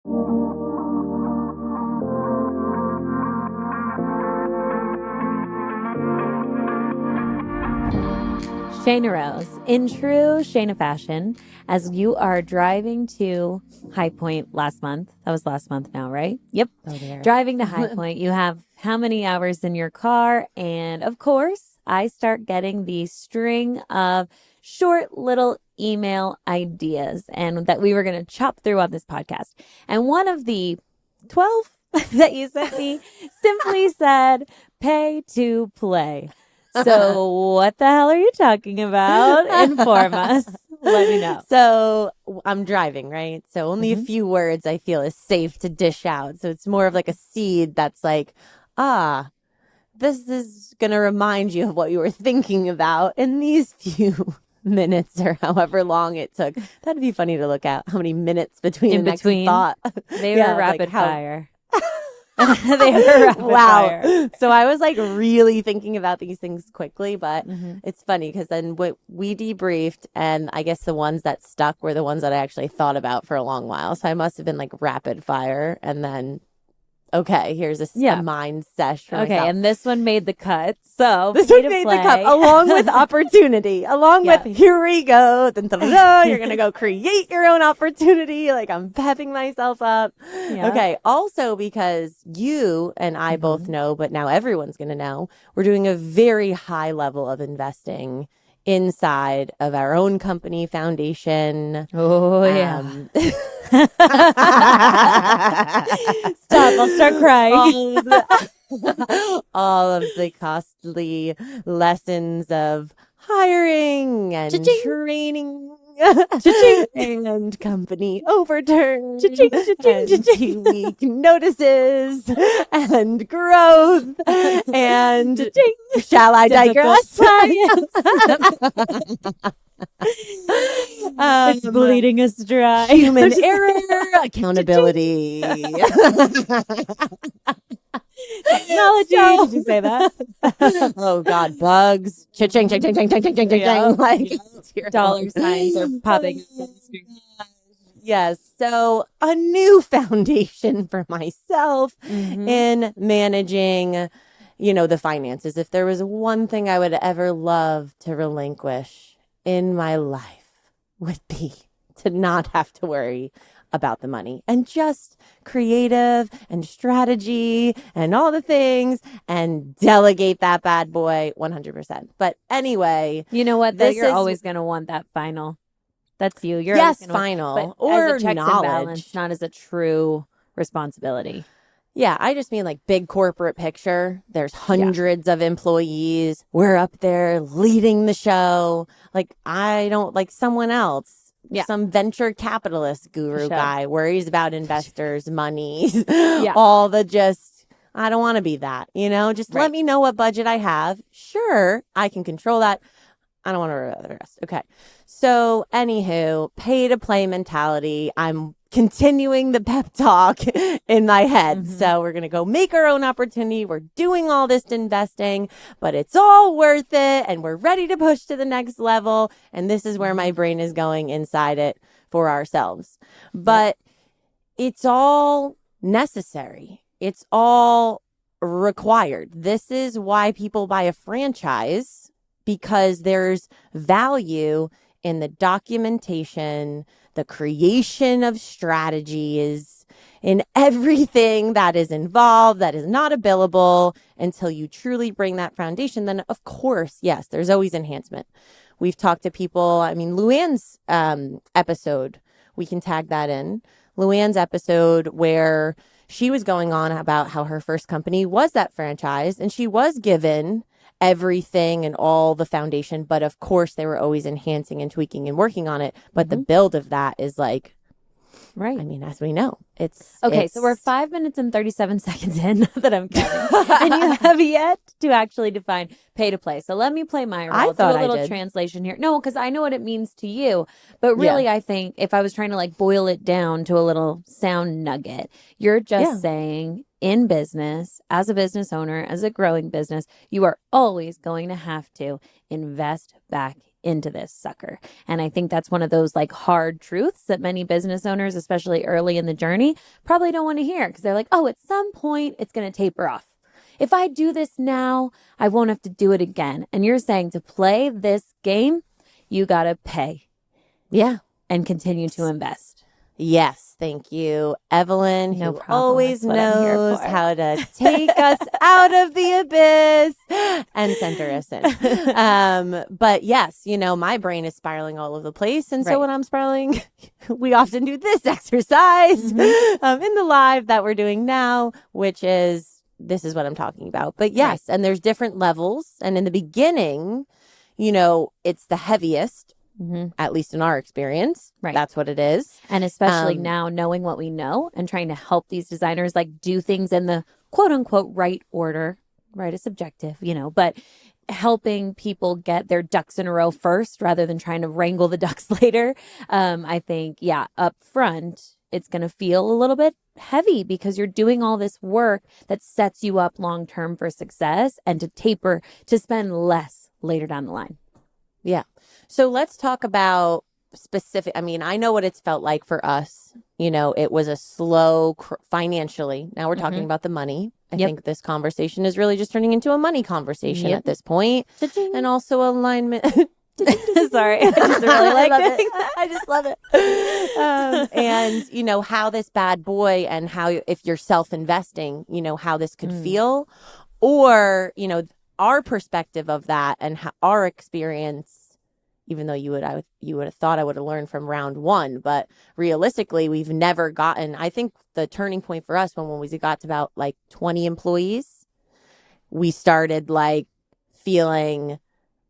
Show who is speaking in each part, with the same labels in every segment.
Speaker 1: Shayna Rose, in true Shayna fashion, as you are driving to High Point last month. That was last month now, right? Yep.
Speaker 2: Oh, dear.
Speaker 1: Driving to High Point, you have how many hours in your car? And of course, I start getting the string of short little email ideas and that we were going to chop through on this podcast. And one of the 12 that you sent me simply said, pay to play. So what the hell are you talking about? Inform us. Let me know.
Speaker 2: So I'm driving, right? So only a few words I feel is safe to dish out. So it's more of like a seed that's like, this is going to remind you of what you were thinking about in these few minutes or however long it took. That'd be funny to look at how many minutes between next thought.
Speaker 1: They were rapid fire. They were rapid fire.
Speaker 2: So I was like really thinking about these things quickly, but it's funny because then we debriefed, and I guess the ones that stuck were the ones that I actually thought about for a long while. So I must have been like rapid fire, and then okay, here's a mind sesh for myself.
Speaker 1: And this one made the cut. So
Speaker 2: this one made the cut along with opportunity, along with here we go. Dun, dun, dun, dun, you're gonna go create your own opportunity. Like I'm pepping myself up. Yeah. Okay. Also, because you and I both know, but now everyone's gonna know, we're doing a very high level of investing inside of our own company foundation.
Speaker 1: Oh yeah. Stop, I'll start crying.
Speaker 2: All of the costly lessons of hiring and training and company overturns and 2-week notices and growth and shall I digress?
Speaker 1: It's bleeding us dry.
Speaker 2: Human error, accountability.
Speaker 1: Technology. Did you say that?
Speaker 2: Oh God, bugs. Cha-ching, cha-ching, cha-ching, cha-ching, cha-ching, cha-ching. Like
Speaker 1: dollar signs are popping up on the screen.
Speaker 2: Yes. So a new foundation for myself in managing, the finances. If there was one thing I would ever love to relinquish in my life, would be to not have to worry about the money and just creative and strategy and all the things and delegate that bad boy 100%. But anyway,
Speaker 1: you know what? You're always going to want that final. That's you. You're
Speaker 2: final
Speaker 1: or as a checks
Speaker 2: knowledge.
Speaker 1: And balance, not as a true responsibility.
Speaker 2: Yeah, I just mean like big corporate picture. There's hundreds of employees. We're up there leading the show. Like I don't like someone else. Yeah. Some venture capitalist guru guy worries about investors' money. All the I don't want to be that, just let me know what budget I have. Sure, I can control that. I don't want to worry about the rest. Okay. So anywho, pay to play mentality. I'm continuing the pep talk in my head. So we're going to go make our own opportunity. We're doing all this investing, but it's all worth it. And we're ready to push to the next level. And this is where my brain is going inside it for ourselves. But it's all necessary. It's all required. This is why people buy a franchise, because there's value in the documentation, the creation of strategies, in everything that is involved, that is not billable until you truly bring that foundation. Then, of course, yes, there's always enhancement. We've talked to people. I mean, Luann's episode, we can tag that in. Luann's episode where she was going on about how her first company was that franchise and she was given everything and all the foundation, but of course they were always enhancing and tweaking and working on it. But the build of that is like, right. I mean, as we know, it's
Speaker 1: okay. So we're 5 minutes and 37 seconds in that I'm counting, and you have yet to actually define pay to play. So let me play my role.
Speaker 2: I thought
Speaker 1: do a little translation here. No, because I know what it means to you, but really, I think if I was trying to like boil it down to a little sound nugget, you're just saying, in business, as a business owner, as a growing business, you are always going to have to invest back into this sucker. And I think that's one of those like hard truths that many business owners, especially early in the journey, probably don't want to hear because they're like, oh, at some point it's going to taper off. If I do this now, I won't have to do it again. And you're saying to play this game, you got to pay.
Speaker 2: Yeah.
Speaker 1: And continue to invest.
Speaker 2: Yes, thank you, Evelyn,
Speaker 1: No
Speaker 2: who
Speaker 1: problem.
Speaker 2: always
Speaker 1: That's what I'm here
Speaker 2: knows
Speaker 1: for.
Speaker 2: how to take us out of the abyss and center us in. But yes, you know, my brain is spiraling all over the place. And so when I'm spiraling, we often do this exercise in the live that we're doing now, which is, this is what I'm talking about. But yes, and there's different levels. And in the beginning, you know, it's the heaviest. At least in our experience. Right. That's what it is.
Speaker 1: And especially now knowing what we know and trying to help these designers like do things in the quote unquote right order. Right is subjective, you know, but helping people get their ducks in a row first rather than trying to wrangle the ducks later. I think, up front, it's going to feel a little bit heavy because you're doing all this work that sets you up long term for success and to taper, to spend less later down the line.
Speaker 2: Yeah. So let's talk about specific. I mean, I know what it's felt like for us. You know, it was a slow financially. Now we're talking about the money. I think this conversation is really just turning into a money conversation at this point. And also alignment. Sorry. I just really like it. I just love it. And, you know, how this bad boy and how if you're self-investing, you know, how this could feel or, you know, our perspective of that and our experience, even though you would have thought I would have learned from round one, but realistically, we've never gotten, I think the turning point for us when we got to about like 20 employees, we started like feeling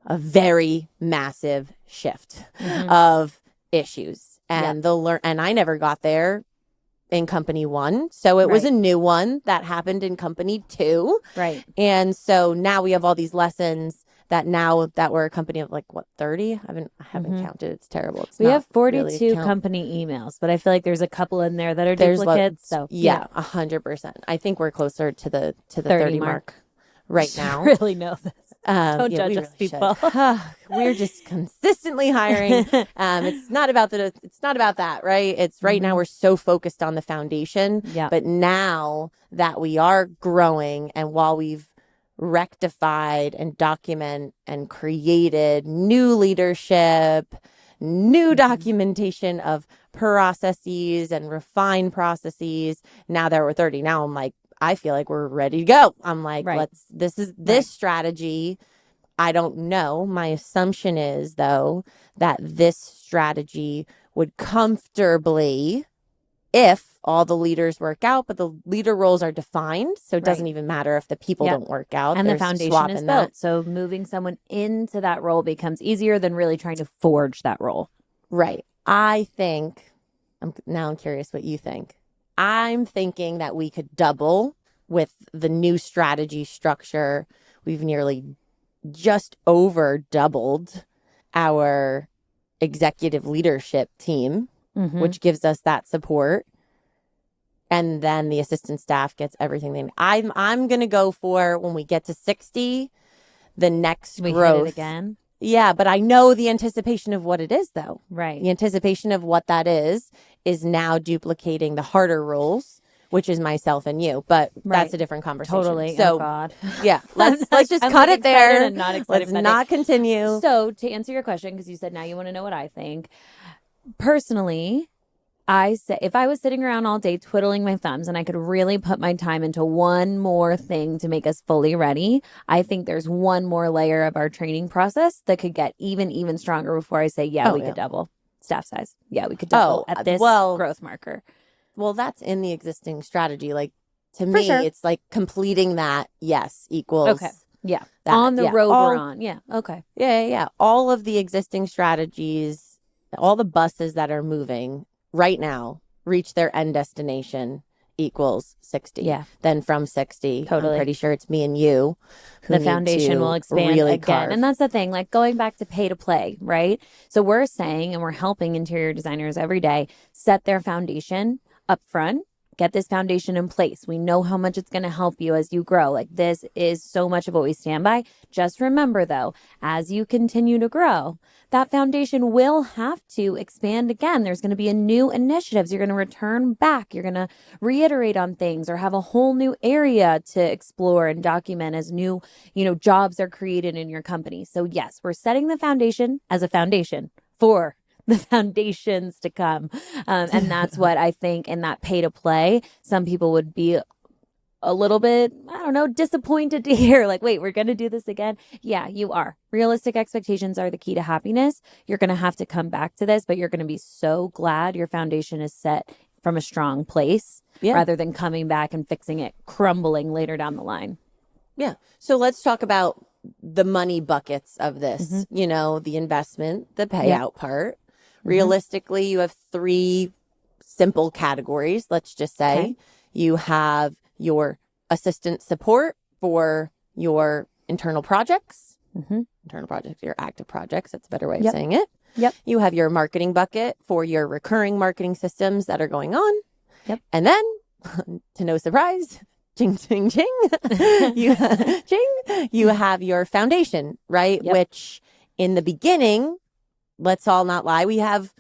Speaker 2: a very massive shift of issues and and I never got there in company one. So it was a new one that happened in company two.
Speaker 1: Right.
Speaker 2: And so now we have all these lessons that now that we're a company of like what, 30? I haven't counted. It's terrible.
Speaker 1: We have 42 company emails, but I feel like there's a couple in there that are duplicates. So
Speaker 2: 100%. I think we're closer to the 30 mark right now.
Speaker 1: Really know this. Don't judge us, really people.
Speaker 2: We're just consistently hiring. It's not about that, right? It's right now we're so focused on the foundation. Yeah. But now that we are growing and while we've rectified and document and created new leadership, new documentation of processes and refined processes, now that we're 30, now I'm like, I feel like we're ready to go. I'm like, this strategy. I don't know. My assumption is though, that this strategy would comfortably, if all the leaders work out, but the leader roles are defined. So it doesn't even matter if the people don't work out.
Speaker 1: And the foundation is built. So moving someone into that role becomes easier than really trying to forge that role.
Speaker 2: Right. I think, I'm curious what you think. I'm thinking that we could double with the new strategy structure. We've nearly just over doubled our executive leadership team, which gives us that support. And then the assistant staff gets everything they need. I'm going to go for when we get to 60, the next growth.
Speaker 1: Hit it again.
Speaker 2: Yeah, but I know the anticipation of what it is, though.
Speaker 1: Right.
Speaker 2: The anticipation of what that is now duplicating the harder roles, which is myself and you. But that's a different conversation.
Speaker 1: Totally.
Speaker 2: So,
Speaker 1: oh, God.
Speaker 2: Yeah, let's just cut it there.
Speaker 1: And not excited
Speaker 2: let's not continue.
Speaker 1: So to answer your question, because you said now you want to know what I think. Personally, I say if I was sitting around all day twiddling my thumbs and I could really put my time into one more thing to make us fully ready, I think there's one more layer of our training process that could get even stronger before I say, we could double staff size. Yeah, we could double at this growth marker.
Speaker 2: Well, that's in the existing strategy. Like to me, it's like completing that. Yes, equals.
Speaker 1: Okay. Yeah. That, on the road we're on. Yeah. Okay.
Speaker 2: Yeah. All of the existing strategies, all the buses that are moving right now reach their end destination equals 60. Yeah. Then from 60, I'm pretty sure it's me and you.
Speaker 1: The foundation will expand really again. Carve. And that's the thing, like going back to pay to play, right? So we're saying, and we're helping interior designers every day set their foundation up front, get this foundation in place. We know how much it's going to help you as you grow. Like, this is so much of what we stand by. Just remember, though, as you continue to grow, that foundation will have to expand again. There's going to be a new initiatives. You're going to return back. You're going to reiterate on things or have a whole new area to explore and document as new, jobs are created in your company. So yes, we're setting the foundation as a foundation for the foundations to come. And that's what I think in that pay to play, some people would be a little bit, I don't know, disappointed to hear, like, wait, we're going to do this again. Yeah, you are. Realistic expectations are the key to happiness. You're going to have to come back to this, but you're going to be so glad your foundation is set from a strong place rather than coming back and fixing it, crumbling later down the line.
Speaker 2: Yeah. So let's talk about the money buckets of this, the investment, the payout part. Realistically, you have 3 simple categories. Let's just say you have your assistant support for your internal projects, your active projects. That's a better way of saying it.
Speaker 1: Yep.
Speaker 2: You have your marketing bucket for your recurring marketing systems that are going on.
Speaker 1: Yep.
Speaker 2: And then, to no surprise, ching, ching, ching, you have your foundation, right?
Speaker 1: Yep.
Speaker 2: Which in the beginning, let's all not lie, we have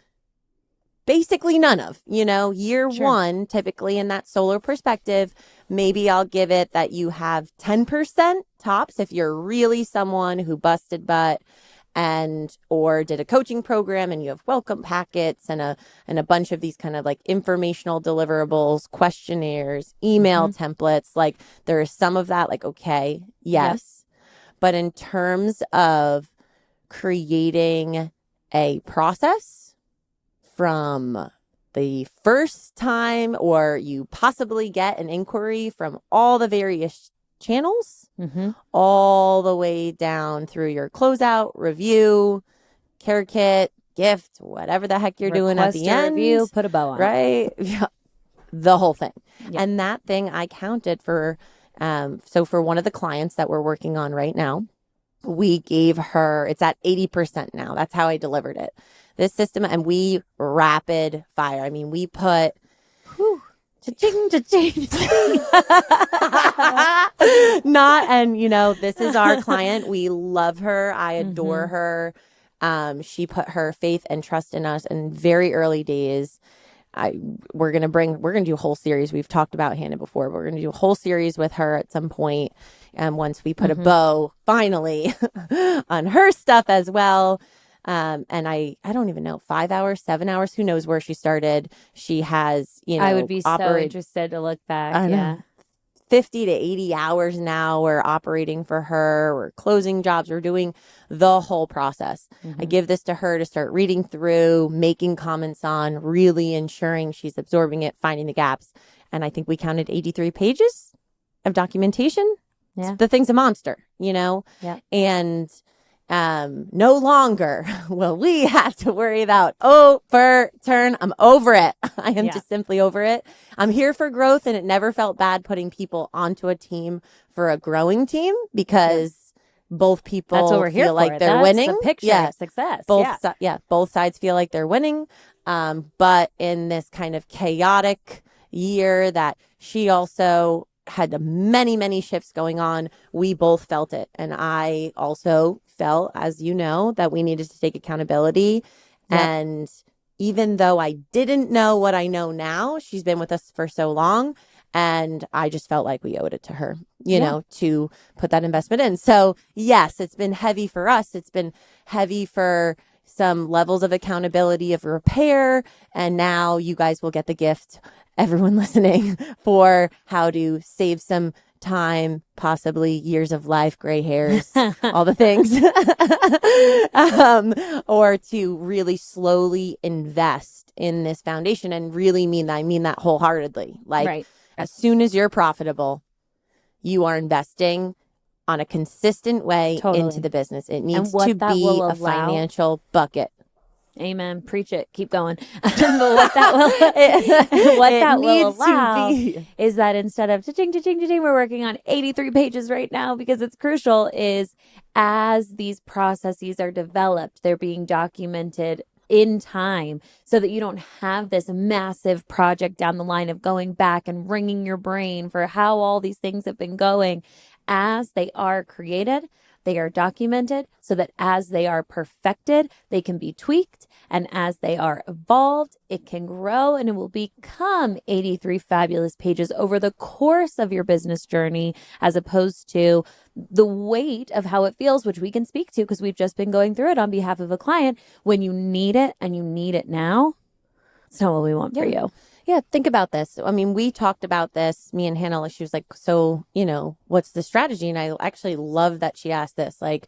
Speaker 2: basically none of, year one, typically in that solar perspective, maybe I'll give it that you have 10% tops if you're really someone who busted butt or did a coaching program and you have welcome packets and a bunch of these kind of like informational deliverables, questionnaires, email templates. Like, there is some of that, like, okay, yes. But in terms of creating a process from the first time, or you possibly get an inquiry from all the various channels, all the way down through your closeout, review, care kit, gift, whatever the heck you're doing at the end.
Speaker 1: Review, put a bow on it.
Speaker 2: Right? Yeah. The whole thing.
Speaker 1: Yep.
Speaker 2: And that thing I counted for, so for one of the clients that we're working on right now, we gave her, it's at 80% now. That's how I delivered it. This system, and we rapid fire. I mean, we put cha-ching, cha-ching. This is our client. We love her. I adore her. She put her faith and trust in us in very early days. We're going to do a whole series. We've talked about Hannah before, but we're going to do a whole series with her at some point. And once we put a bow finally on her stuff as well. And I don't even know, 5 hours, 7 hours, who knows where she started. She has,
Speaker 1: I would be so interested to look back. Yeah.
Speaker 2: 50 to 80 hours now we're operating for her. We're closing jobs. We're doing the whole process. I give this to her to start reading through, making comments on, really ensuring she's absorbing it, finding the gaps. And I think we counted 83 pages of documentation.
Speaker 1: Yeah.
Speaker 2: The thing's a monster,
Speaker 1: Yeah.
Speaker 2: And no longer will we have to worry about overturn. I'm over it. I am just simply over it. I'm here for growth, and it never felt bad putting people onto a team for a growing team, because both people
Speaker 1: That's what we're here
Speaker 2: feel like
Speaker 1: for.
Speaker 2: they're
Speaker 1: That's
Speaker 2: winning.
Speaker 1: The picture of success.
Speaker 2: Both sides feel like they're winning. But in this kind of chaotic year that she also had many, many shifts going on, we both felt it. And I also felt, as you know, that we needed to take accountability. Yep. And even though I didn't know what I know now, she's been with us for so long. And I just felt like we owed it to her, to put that investment in. So yes, it's been heavy for us. It's been heavy for some levels of accountability of repair. And now you guys will get the gift, everyone listening, for how to save some time, possibly years of life, gray hairs, all the things, or to really slowly invest in this foundation. And really I mean that wholeheartedly. Like, as soon as you're profitable, you are investing on a consistent way into the business. It needs to be a financial bucket.
Speaker 1: Amen. Preach it. Keep going. But what that will allow is that instead of cha-ching, cha-ching, cha-ching, we're working on 83 pages right now because it's crucial, is as these processes are developed, they're being documented in time so that you don't have this massive project down the line of going back and wringing your brain for how all these things have been going. As they are created, they are documented so that as they are perfected, they can be tweaked. And as they are evolved, it can grow and it will become 83 fabulous pages over the course of your business journey, as opposed to the weight of how it feels, which we can speak to because we've just been going through it on behalf of a client. When you need it and you need it now, it's not what we want for you.
Speaker 2: Yeah, think about this. I mean, we talked about this, me and Hannah, she was like, so, what's the strategy? And I actually love that she asked this. Like,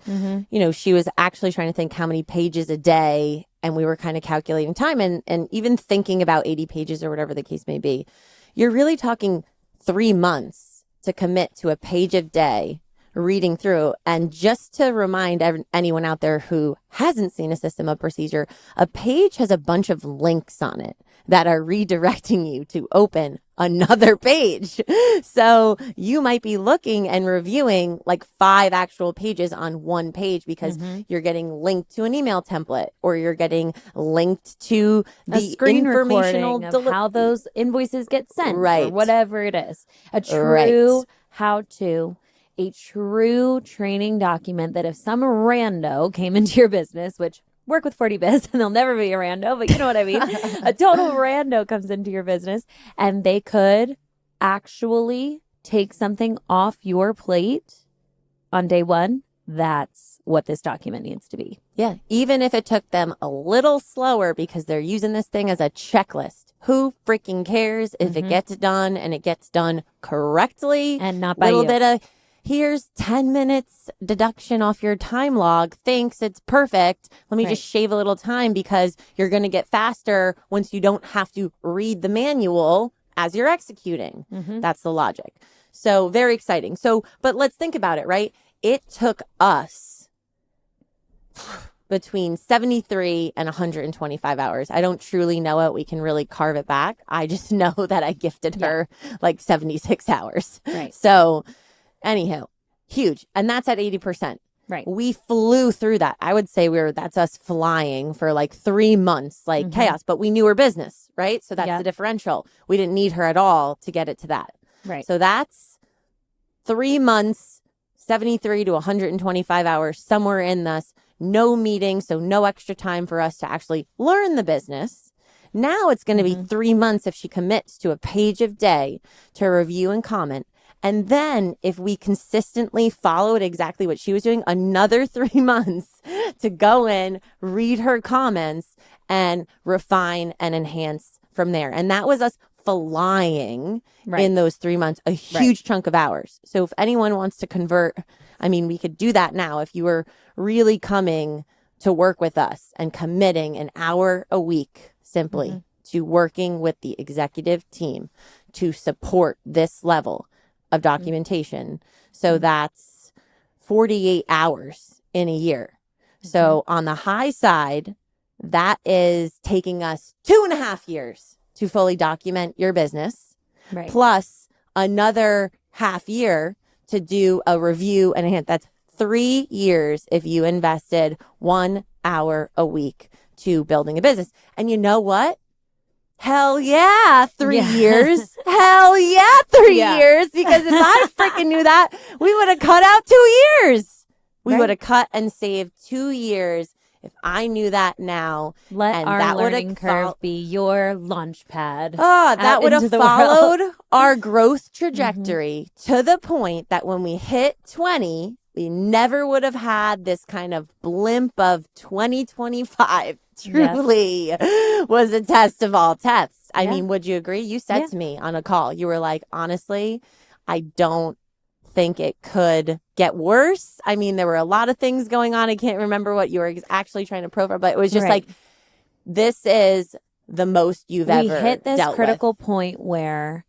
Speaker 2: she was actually trying to think how many pages a day, and we were kind of calculating time and even thinking about 80 pages or whatever the case may be. You're really talking 3 months to commit to a page a day reading through. And just to remind anyone out there who hasn't seen a system of procedure, a page has a bunch of links on it that are redirecting you to open another page. So you might be looking and reviewing like 5 actual pages on one page because you're getting linked to an email template, or you're getting linked to the
Speaker 1: screen
Speaker 2: informational
Speaker 1: recording of how those invoices get sent,
Speaker 2: right,
Speaker 1: or whatever it is. A true how-to, a true training document that if some rando came into your business, which work with 40 Biz and they'll never be a rando, but you know what I mean? A total rando comes into your business and they could actually take something off your plate on day one. That's what this document needs to be.
Speaker 2: Yeah. Even if it took them a little slower because they're using this thing as a checklist. Who freaking cares if it gets done and it gets done correctly?
Speaker 1: And not by you.
Speaker 2: Little bit of, here's 10 minutes deduction off your time log. Thanks. It's perfect. Let me just shave a little time because you're going to get faster once you don't have to read the manual as you're executing. That's the logic. So very exciting. So, but let's think about it, right? It took us between 73 and 125 hours. I don't truly know it. We can really carve it back. I just know that I gifted her like 76 hours.
Speaker 1: Right.
Speaker 2: So anyhow, huge. And that's at 80%.
Speaker 1: Right.
Speaker 2: We flew through that. I would say that's us flying for like 3 months, like chaos, but we knew her business, right? So that's the differential. We didn't need her at all to get it to that.
Speaker 1: Right.
Speaker 2: So that's 3 months, 73 to 125 hours, somewhere in this, no meeting. So no extra time for us to actually learn the business. Now it's going to be 3 months if she commits to a page a day to review and comment. And then if we consistently followed exactly what she was doing, another 3 months to go in, read her comments, and refine and enhance from there. And that was us flying in those 3 months, a huge chunk of hours. So if anyone wants to convert, I mean, we could do that now. If you were really coming to work with us and committing an hour a week simply to working with the executive team to support this level of documentation. So that's 48 hours in a year. So on the high side, that is taking us 2.5 years to fully document your business, plus another half year to do a review and a hand. That's 3 years if you invested 1 hour a week to building a business. And you know what? Hell yeah, 3 years. Hell yeah, 3 years. Because if I freaking knew that, we would have cut out 2 years. We would have cut and saved 2 years if I knew that now.
Speaker 1: Let our learning curve be your launch pad.
Speaker 2: Oh, that would have followed our growth trajectory to the point that when we hit 20, we never would have had this kind of blimp of 2025. Truly was a test of all tests. I mean, would you agree? You said to me on a call, you were like, honestly, I don't think it could get worse. I mean, there were a lot of things going on. I can't remember what you were actually trying to profile, but it was just like, this is the most you've ever
Speaker 1: hit this
Speaker 2: dealt
Speaker 1: critical
Speaker 2: with.
Speaker 1: point where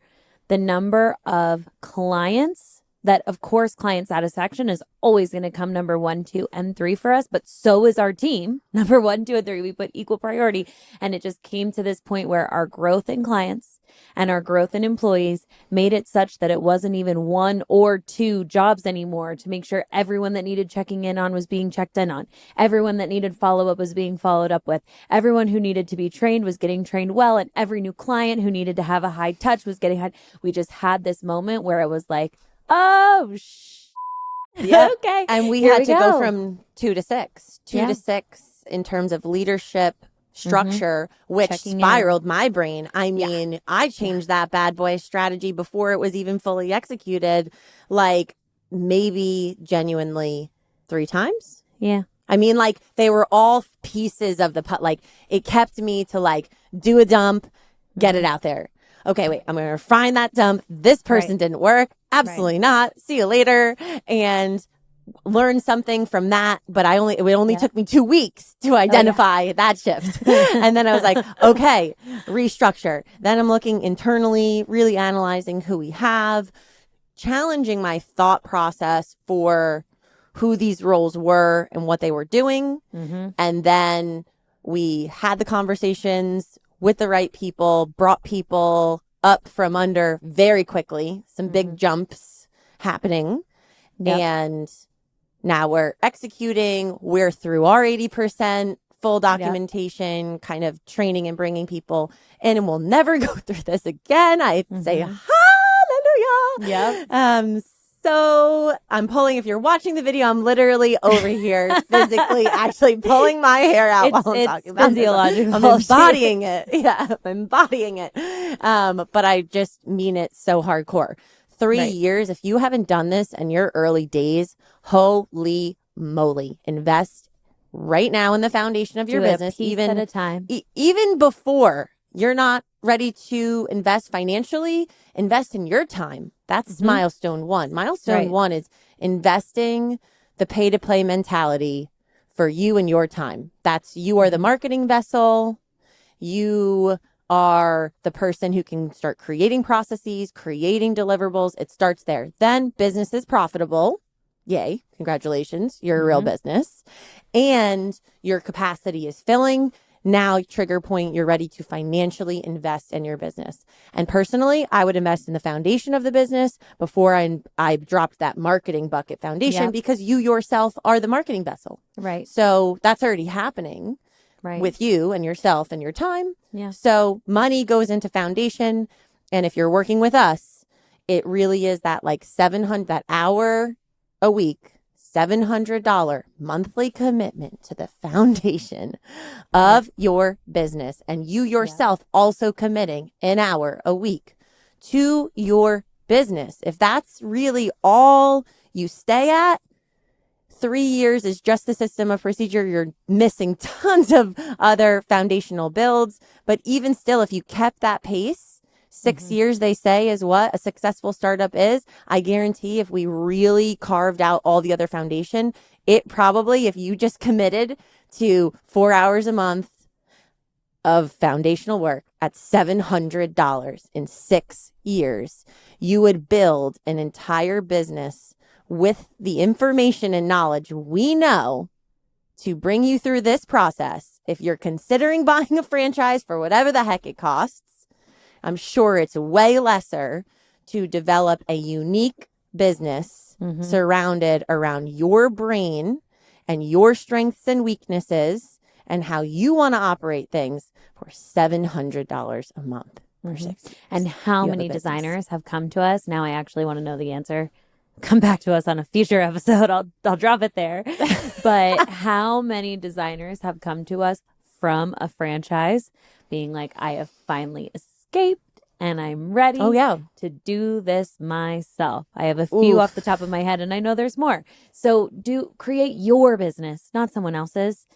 Speaker 1: the number of clients that, of course, client satisfaction is always going to come number 1, 2, and 3 for us, but so is our team. Number 1, 2, and 3, we put equal priority. And it just came to this point where our growth in clients and our growth in employees made it such that it wasn't even 1 or 2 jobs anymore to make sure everyone that needed checking in on was being checked in on. Everyone that needed follow-up was being followed up with. Everyone who needed to be trained was getting trained well. And every new client who needed to have a high touch was getting high. We just had this moment where it was like, oh, yeah, okay.
Speaker 2: And we
Speaker 1: Here
Speaker 2: had
Speaker 1: we
Speaker 2: to
Speaker 1: go.
Speaker 2: go from 2 to 6, 2 to 6 in terms of leadership structure, which
Speaker 1: Checking
Speaker 2: spiraled my brain. I mean, I changed that bad boy strategy before it was even fully executed, like maybe genuinely 3 times.
Speaker 1: Yeah.
Speaker 2: I mean, like they were all pieces of the like it kept me to like do a dump, get it out there. Okay, wait, I'm going to refine that dump. This person didn't work. Absolutely not. See you later. And learn something from that. But it only took me 2 weeks to identify that shift. And then I was like, okay, restructure. Then I'm looking internally, really analyzing who we have, challenging my thought process for who these roles were and what they were doing. And then we had the conversations with the right people, brought people up from under very quickly, some big jumps happening. And now we're executing. We're through our 80% full documentation, kind of training and bringing people in, and we'll never go through this again. I say hallelujah. So I'm pulling, if you're watching the video, I'm literally over here physically actually pulling my hair out while I'm talking about
Speaker 1: physiological.
Speaker 2: this. I'm embodying it. Yeah, I'm embodying it. But I just mean it so hardcore. 3 years, if you haven't done this in your early days, holy moly, invest right now in the foundation of your business.
Speaker 1: Even at a time.
Speaker 2: Even before you're not ready to invest financially, invest in your time. That's milestone 1. Milestone 1 is investing the pay to play mentality for you and your time. That's you are the marketing vessel. You are the person who can start creating processes, creating deliverables. It starts there. Then business is profitable. Yay. Congratulations. You're a real business. And your capacity is filling. Now, trigger point, you're ready to financially invest in your business. And personally, I would invest in the foundation of the business before I dropped that marketing bucket foundation because you yourself are the marketing vessel.
Speaker 1: Right.
Speaker 2: So that's already happening with you and yourself and your time.
Speaker 1: Yeah.
Speaker 2: So money goes into foundation. And if you're working with us, it really is that like 700, that hour a week, $700 monthly commitment to the foundation of your business, and you yourself also committing an hour a week to your business. If that's really all you stay at, 3 years is just the system of procedure. You're missing tons of other foundational builds. But even still, if you kept that pace, 6 years, they say, is what a successful startup is. I guarantee if we really carved out all the other foundation, it probably, if you just committed to 4 hours a month of foundational work at $700 in 6 years, you would build an entire business with the information and knowledge we know to bring you through this process. If you're considering buying a franchise for whatever the heck it costs, I'm sure it's way lesser to develop a unique business surrounded around your brain and your strengths and weaknesses and how you want to operate things for $700 a month for 6 years.
Speaker 1: And how many designers have come to us? Now I actually want to know the answer. Come back to us on a future episode. I'll drop it there. But how many designers have come to us from a franchise being like, I have finally escaped and I'm ready to do this myself. I have a few off the top of my head and I know there's more. So create your business, not someone else's.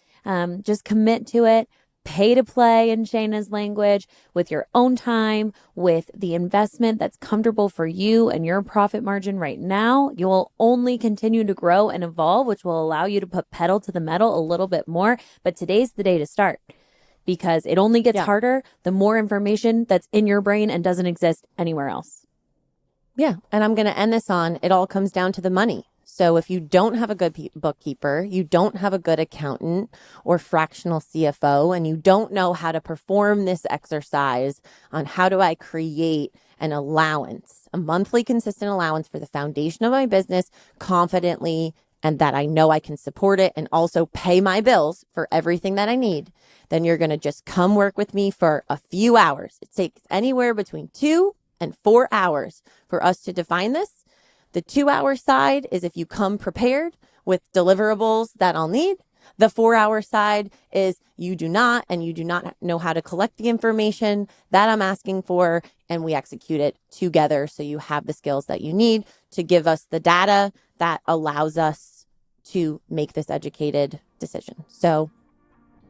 Speaker 1: Just commit to it. Pay to play in Shayna's language with your own time, with the investment that's comfortable for you and your profit margin right now. You will only continue to grow and evolve, which will allow you to put pedal to the metal a little bit more. But today's the day to start because it only gets harder the more information that's in your brain and doesn't exist anywhere else.
Speaker 2: Yeah. And I'm going to end this on, it all comes down to the money. So if you don't have a good bookkeeper, you don't have a good accountant or fractional CFO, and you don't know how to perform this exercise on how do I create an allowance, a monthly consistent allowance for the foundation of my business confidently, and that I know I can support it and also pay my bills for everything that I need, then you're going to just come work with me for a few hours. It takes anywhere between 2 and 4 hours for us to define this. The 2-hour side is if you come prepared with deliverables that I'll need. The 4-hour side is you do not know how to collect the information that I'm asking for, and we execute it together so you have the skills that you need to give us the data that allows us to make this educated decision. So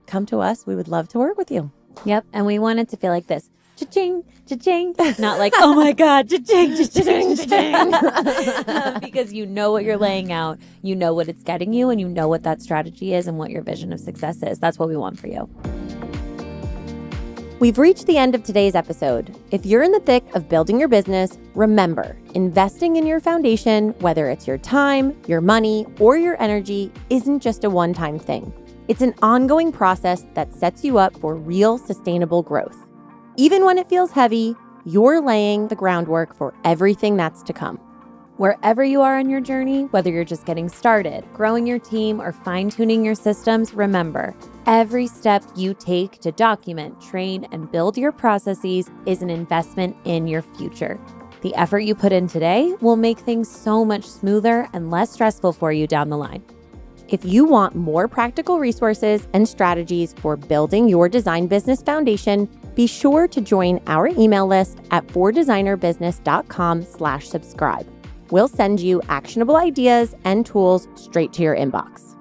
Speaker 2: come to us. We would love to work with you.
Speaker 1: Yep. And we want it to feel like this. Cha-ching, cha-ching. Not like, oh my God, cha-ching, cha-ching, cha-ching. Because you know what you're laying out, you know what it's getting you, and you know what that strategy is and what your vision of success is. That's what we want for you.
Speaker 2: We've reached the end of today's episode. If you're in the thick of building your business, remember, investing in your foundation, whether it's your time, your money, or your energy, isn't just a one-time thing. It's an ongoing process that sets you up for real sustainable growth. Even when it feels heavy, you're laying the groundwork for everything that's to come.
Speaker 1: Wherever you are on your journey, whether you're just getting started, growing your team, or fine-tuning your systems, remember, every step you take to document, train, and build your processes is an investment in your future. The effort you put in today will make things so much smoother and less stressful for you down the line. If you want more practical resources and strategies for building your design business foundation, be sure to join our email list at fordesignerbusiness.com/subscribe. We'll send you actionable ideas and tools straight to your inbox.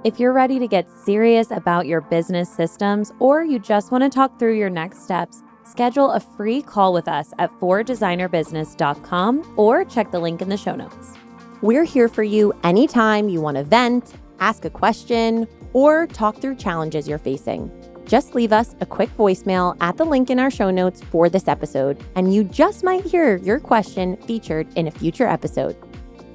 Speaker 1: If you're ready to get serious about your business systems, or you just want to talk through your next steps, schedule a free call with us at fordesignerbusiness.com or check the link in the show notes.
Speaker 2: We're here for you anytime you want to vent, ask a question, or talk through challenges you're facing. Just leave us a quick voicemail at the link in our show notes for this episode, and you just might hear your question featured in a future episode.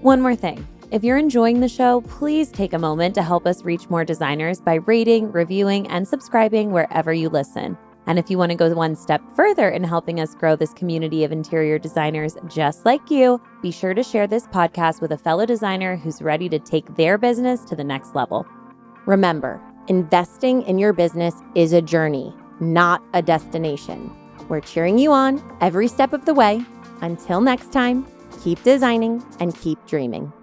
Speaker 1: One more thing. If you're enjoying the show, please take a moment to help us reach more designers by rating, reviewing, and subscribing wherever you listen. And if you want to go one step further in helping us grow this community of interior designers just like you, be sure to share this podcast with a fellow designer who's ready to take their business to the next level.
Speaker 2: Remember, investing in your business is a journey, not a destination. We're cheering you on every step of the way. Until next time, keep designing and keep dreaming.